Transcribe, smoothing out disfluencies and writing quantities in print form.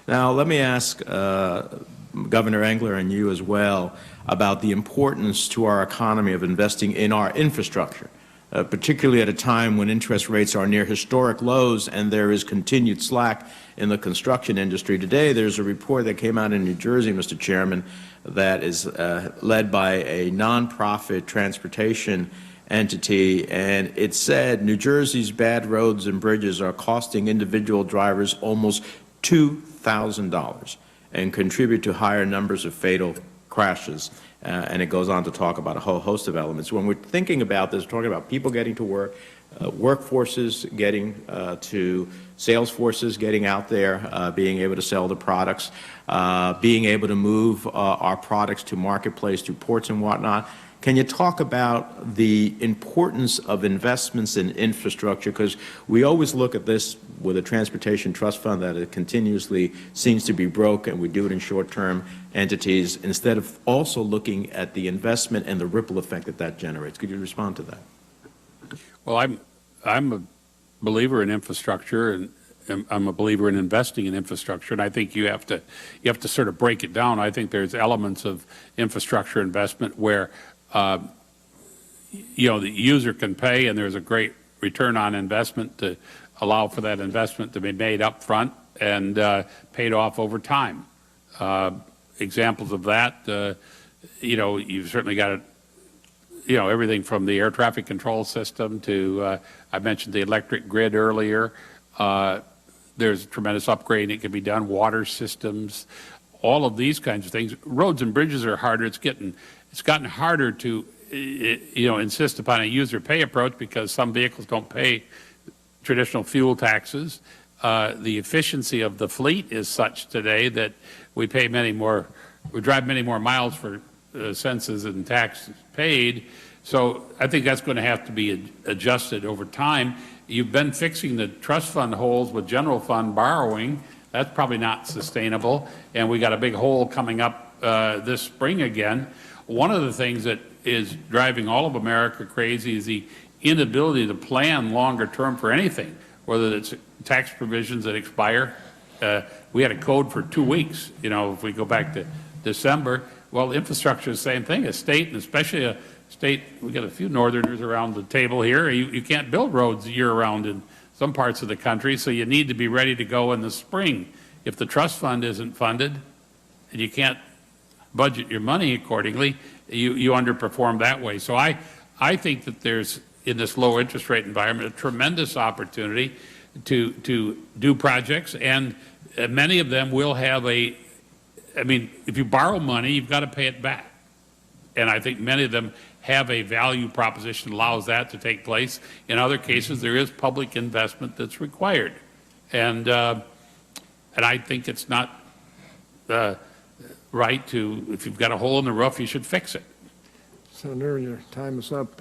Now, let me ask Governor Engler and you as well about the importance to our economy of investing in our infrastructure, particularly at a time when interest rates are near historic lows and there is continued slack in the construction industry. Today, there's a report that came out in New Jersey, Mr. Chairman, that is led by a nonprofit transportation entity, and it said New Jersey's bad roads and bridges are costing individual drivers almost $2,000 and contribute to higher numbers of fatal crashes. And it goes on to talk about a whole host of elements. When we're thinking about this, we're talking about people getting to work, workforces getting to sales forces getting out there, being able to sell the products, being able to move our products to marketplace, to ports and whatnot. Can you talk about the importance of investments in infrastructure? Because we always look at this with a transportation trust fund that it continuously seems to be broke, and we do it in short-term entities instead of also looking at the investment and the ripple effect that that generates. Could you respond to that? Well, I'm a believer in infrastructure, and I'm a believer in investing in infrastructure, and I think you have to sort of break it down. I think there's elements of infrastructure investment where you know, the user can pay, and there's a great return on investment to allow for that investment to be made up front and paid off over time. Examples of that, you know, you've certainly got you know, everything from the air traffic control system to, I mentioned the electric grid earlier. There's tremendous upgrading that can be done, water systems, all of these kinds of things. Roads and bridges are harder. It's gotten harder to, you know, insist upon a user pay approach because some vehicles don't pay traditional fuel taxes. The efficiency of the fleet is such today that we drive many more miles for census and taxes paid. So I think that's going to have to be adjusted over time. You've been fixing the trust fund holes with general fund borrowing. That's probably not sustainable. And we got a big hole coming up this spring again. One of the things that is driving all of America crazy is the inability to plan longer term for anything, whether it's tax provisions that expire. We had a code for 2 weeks, you know, if we go back to December. Well, infrastructure is the same thing. A state, and especially a state, we got a few northerners around the table here, you can't build roads year-round in some parts of the country, so you need to be ready to go in the spring. If the trust fund isn't funded and you can't budget your money accordingly, you underperform that way. So I think that there's, in this low interest rate environment, a tremendous opportunity to do projects, and many of them will have I mean, if you borrow money, you've got to pay it back. And I think many of them have a value proposition that allows that to take place. In other cases, there is public investment that's required. And I think it's not right to, if you've got a hole in the roof, you should fix it. Senator, your time is up.